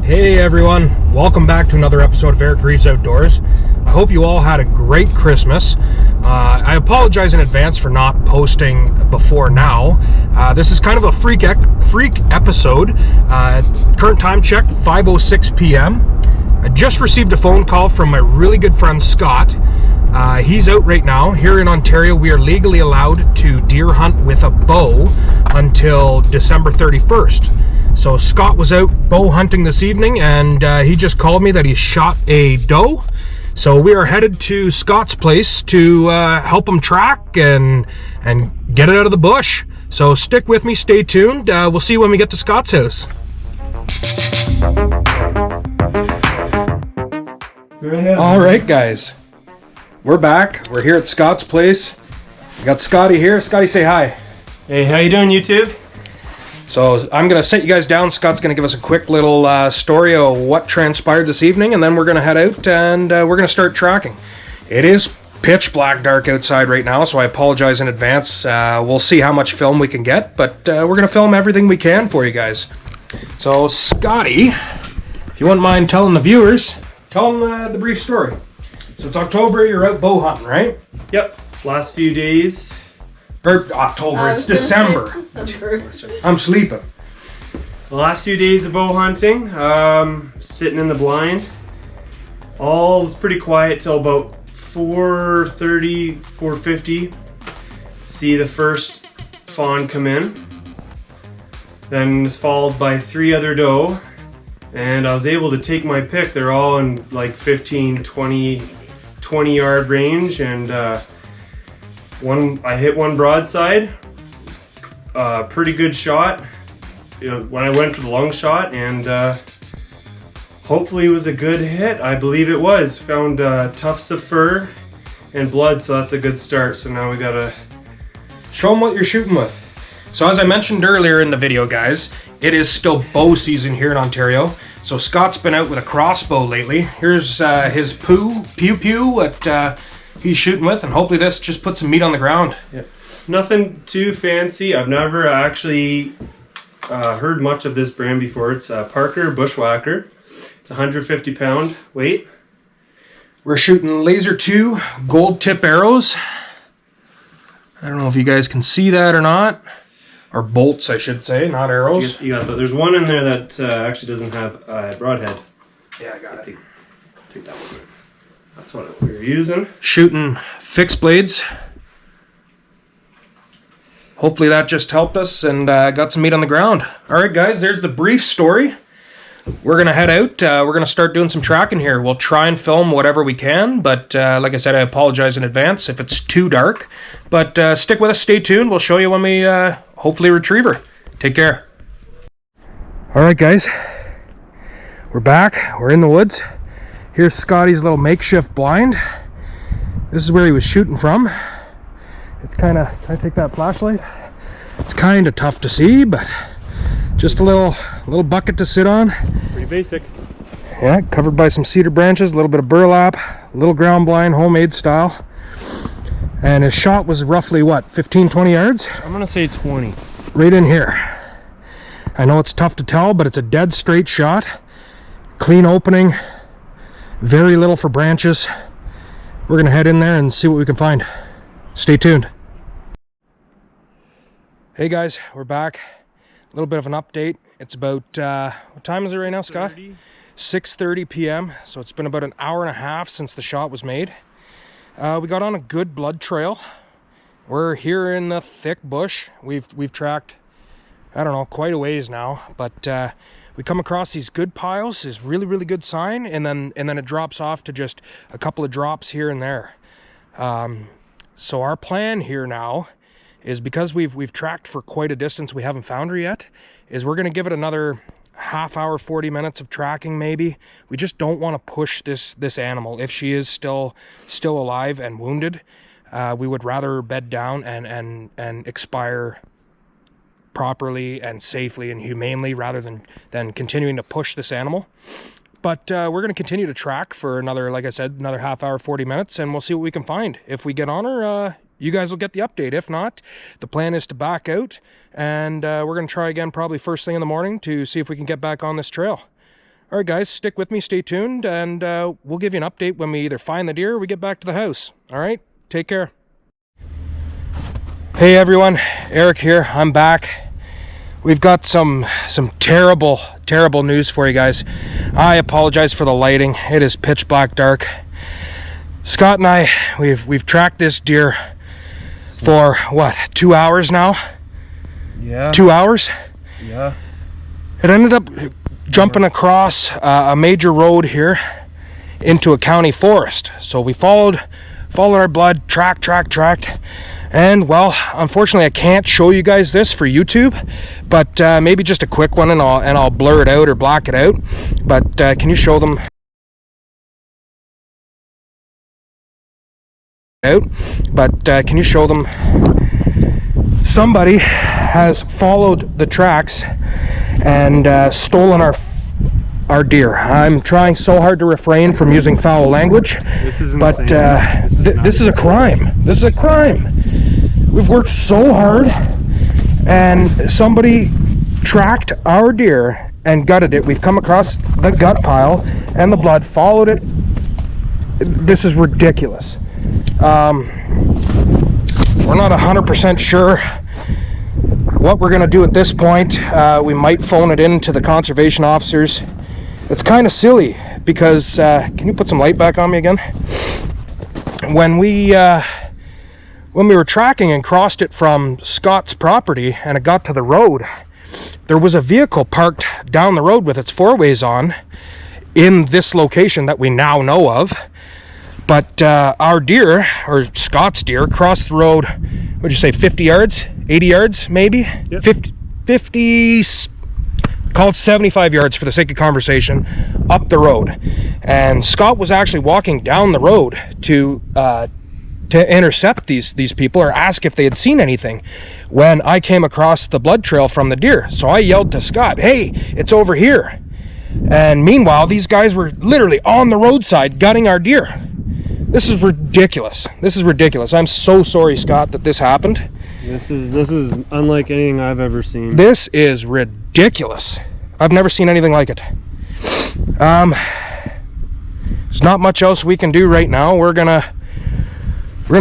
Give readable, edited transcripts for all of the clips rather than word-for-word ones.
Hey everyone, welcome back to another episode of Eric Reeves Outdoors. I hope you all had a great Christmas. I apologize in advance for not posting before now. This is kind of a freak episode. Current time check, 5:06 p.m. I just received a phone call from my really good friend Scott. He's out right now. Here in Ontario, we are legally allowed to deer hunt with a bow until December 31st. So Scott was out bow hunting this evening, and he just called me that he shot a doe. So we are headed to Scott's place to help him track and get it out of the bush. So stick with me, stay tuned. We'll see you when we get to Scott's house. All right, guys. We're back. We're here at Scott's place. We got Scotty here. Scotty, say hi. Hey, how you doing, YouTube? So I'm going to set you guys down. Scott's going to give us a quick little story of what transpired this evening, and then we're going to head out and we're going to start tracking. It is pitch black dark outside right now, so I apologize in advance. We'll see how much film we can get, but we're going to film everything we can for you guys. So Scotty, if you wouldn't mind telling the viewers, tell them the brief story. So it's October, you're out bow hunting, right? Yep. Last few days. Or October, it's December. I'm sleeping. The last few days of bow hunting, sitting in the blind. All was pretty quiet till about 4:30, 4:50. See the first fawn come in. Then it's followed by 3 other doe. And I was able to take my pick. They're all in like 15, 20 yard range, and I hit one broadside, pretty good shot, when I went for the long shot, and hopefully it was a good hit. I believe it was. Found tufts of fur and blood, so that's a good start. So now we gotta show them what you're shooting with. So as I mentioned earlier in the video, guys, it is still bow season here in Ontario. So Scott's been out with a crossbow lately. Here's his pew what he's shooting with, and hopefully this just puts some meat on the ground. Yeah. Nothing too fancy. I've never actually heard much of this brand before. It's Parker Bushwhacker. It's 150 pound weight. We're shooting Laser 2 gold tip arrows. I don't know if you guys can see that or not. Or bolts, I should say, not arrows. You got there's one in there that actually doesn't have a broadhead. Yeah, I got it. Take that one. That's what we were using. Shooting fixed blades. Hopefully that just helped us and got some meat on the ground. All right, guys, there's the brief story. We're going to head out. We're going to start doing some tracking here. We'll try and film whatever we can, but like I said, I apologize in advance if it's too dark. But stick with us, stay tuned. We'll show you when we hopefully retrieve her. Take care. All right, guys. We're back. We're in the woods. Here's Scotty's little makeshift blind. This is where he was shooting from. It's kind of, can I take that flashlight? It's kind of tough to see, but just a little bucket to sit on. Pretty basic. Yeah, covered by some cedar branches, a little bit of burlap, little ground blind, homemade style. And his shot was roughly what, 15, 20 yards? I'm gonna say 20. Right in here. I know it's tough to tell, but it's a dead straight shot. Clean opening, very little for branches. We're gonna head in there and see what we can find. Stay tuned. Hey guys, we're back. A little bit of an update. It's about, what time is it right now, Scott? 6:30 p.m. So it's been about an hour and a half since the shot was made. We got on a good blood trail. We're here in the thick bush. We've tracked, I don't know, quite a ways now, but we come across these good piles, is really good sign, and then it drops off to just a couple of drops here and there. So our plan here now is, because we've tracked for quite a distance, we haven't found her yet, is we're going to give it another half hour, 40 minutes of tracking maybe. We just don't want to push this animal. If she is still alive and wounded, we would rather bed down and expire properly and safely and humanely rather than continuing to push this animal. But we're going to continue to track for another, like I said, another half hour, 40 minutes, and we'll see what we can find. If we get on her, you guys will get the update. If not, the plan is to back out, and we're going to try again probably first thing in the morning to see if we can get back on this trail. All right, guys, stick with me, stay tuned, and we'll give you an update when we either find the deer or we get back to the house. All right, take care. Hey everyone, Eric here. I'm back. We've got some terrible news for you guys. I apologize for the lighting. It is pitch black dark. Scott and I, we've tracked this deer for what, 2 hours now? Yeah. 2 hours? Yeah. It ended up jumping across a major road here into a county forest. So we followed our blood, tracked, and well, unfortunately I can't show you guys this for YouTube, but maybe just a quick one, and I'll blur it out or black it out. But can you show them out? But can you show them? Somebody has followed the tracks and stolen our deer. I'm trying so hard to refrain from using foul language, This is but insane. this is a crime. This is a crime. We've worked so hard, and somebody tracked our deer and gutted it. We've come across the gut pile and the blood, followed it. This is ridiculous. We're not 100% sure what we're going to do at this point. We might phone it in to the conservation officers. It's kind of silly because, can you put some light back on me again? When we were tracking and crossed it from Scott's property and it got to the road, there was a vehicle parked down the road with its four-ways on in this location that we now know of. But our deer, or Scott's deer, crossed the road, what'd you say, 50 yards? 80 yards, maybe? Yep. 50, call it 75 yards for the sake of conversation, up the road. And Scott was actually walking down the road to intercept these people or ask if they had seen anything when I came across the blood trail from the deer. So I yelled to Scott, "Hey, it's over here." And meanwhile, these guys were literally on the roadside gutting our deer. This is ridiculous. This is ridiculous. I'm so sorry, Scott, that this happened. This is unlike anything I've ever seen. This is ridiculous. I've never seen anything like it. There's not much else we can do right now. We're gonna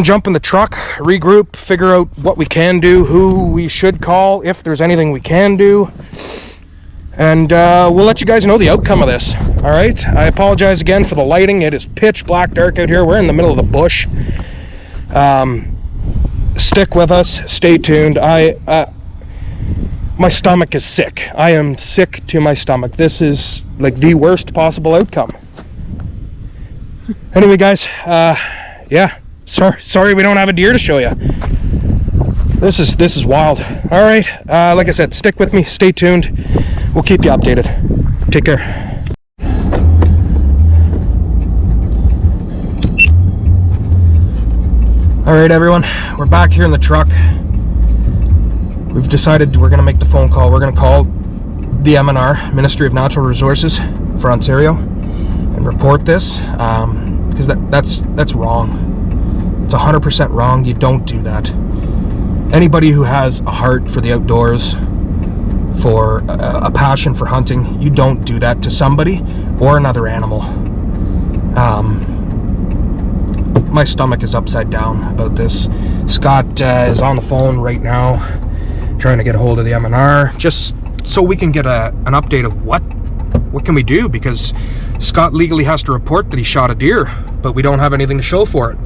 jump in the truck, regroup, figure out what we can do, who we should call, if there's anything we can do. And we'll let you guys know the outcome of this. All right, I apologize again for the lighting. It is pitch black dark out here. We're in the middle of the bush. Stick with us, stay tuned. My stomach is sick. I am sick to my stomach. This is like the worst possible outcome. Anyway, guys, yeah, sorry we don't have a deer to show you. This is wild. All right, like I said, stick with me, stay tuned. We'll keep you updated. Take care. All right, everyone, we're back here in the truck. We've decided we're going to make the phone call. We're going to call the MNR, Ministry of Natural Resources for Ontario, and report this because that's wrong. It's 100% wrong. You don't do that. Anybody who has a heart for the outdoors, for a passion for hunting, you don't do that to somebody or another animal. My stomach is upside down about this. Scott is on the phone right now trying to get a hold of the MNR just so we can get an update of what can we do, because Scott legally has to report that he shot a deer, but we don't have anything to show for it.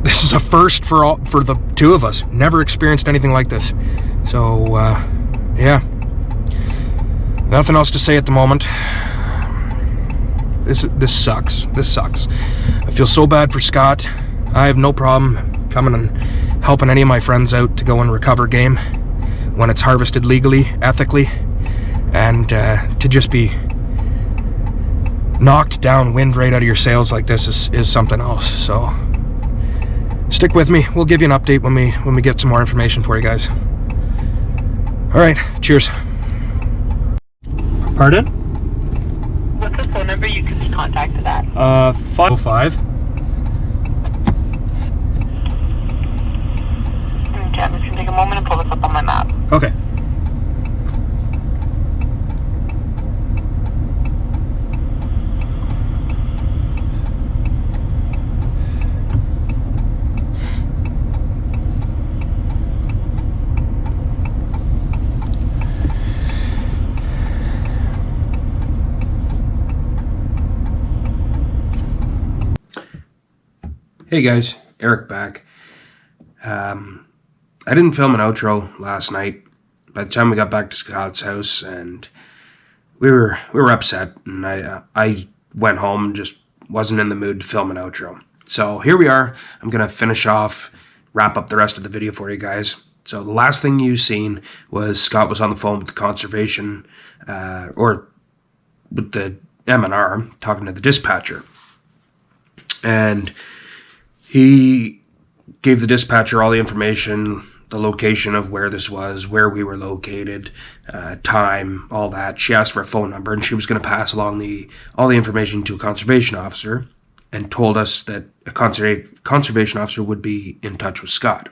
This is a first for the two of us. Never experienced anything like this. So yeah, nothing else to say at the moment. This sucks. This sucks. I feel so bad for Scott. I have no problem coming and helping any of my friends out to go and recover game when it's harvested legally, ethically, and to just be knocked down, wind right out of your sails like this is something else. So stick with me. We'll give you an update when we get some more information for you guys. All right, cheers. Pardon? What's the phone number you can be contacted at? 505 moment and pull this up on my map. Okay. Hey guys, Eric back. I didn't film an outro last night. By the time we got back to Scott's house, and we were upset, and I went home and just wasn't in the mood to film an outro. So here we are. I'm gonna wrap up the rest of the video for you guys. So the last thing you seen was Scott was on the phone with the conservation, or with the MNR, talking to the dispatcher, and he gave the dispatcher all the information, the location of where this was, where we were located, time, all that. She asked for a phone number, and she was going to pass along all the information to a conservation officer, and told us that a conservation officer would be in touch with Scott.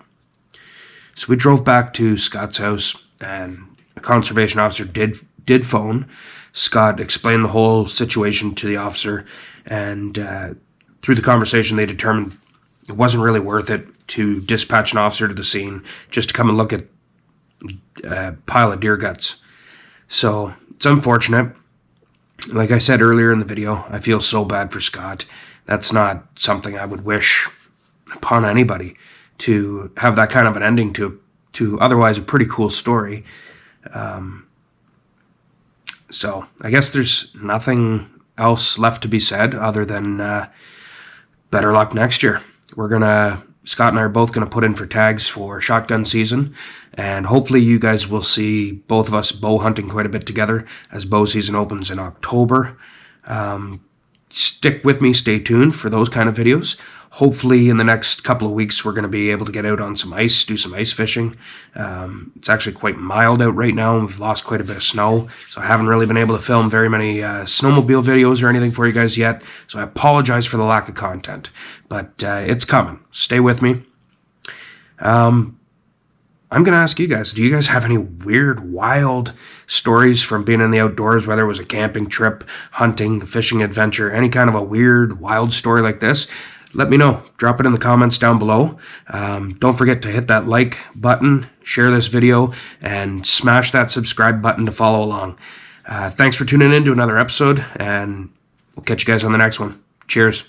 So we drove back to Scott's house, and a conservation officer did phone. Scott explained the whole situation to the officer, and through the conversation they determined it wasn't really worth it to dispatch an officer to the scene just to come and look at a pile of deer guts. So it's unfortunate. Like I said earlier in the video, I feel so bad for Scott. That's not something I would wish upon anybody, to have that kind of an ending to otherwise a pretty cool story. So I guess there's nothing else left to be said other than better luck next year. Scott and I are both going to put in for tags for shotgun season, and hopefully you guys will see both of us bow hunting quite a bit together as bow season opens in October. Stick with me, stay tuned for those kind of videos. Hopefully in the next couple of weeks we're going to be able to get out on some ice, do some ice fishing. It's actually quite mild out right now, and we've lost quite a bit of snow, so I haven't really been able to film very many snowmobile videos or anything for you guys yet, so I apologize for the lack of content, but it's coming. Stay with me. I'm going to ask you guys, do you guys have any weird, wild stories from being in the outdoors, whether it was a camping trip, hunting, fishing adventure, any kind of a weird, wild story like this? Let me know. Drop it in the comments down below. Don't forget to hit that like button, share this video, and smash that subscribe button to follow along. Thanks for tuning in to another episode, and we'll catch you guys on the next one. Cheers.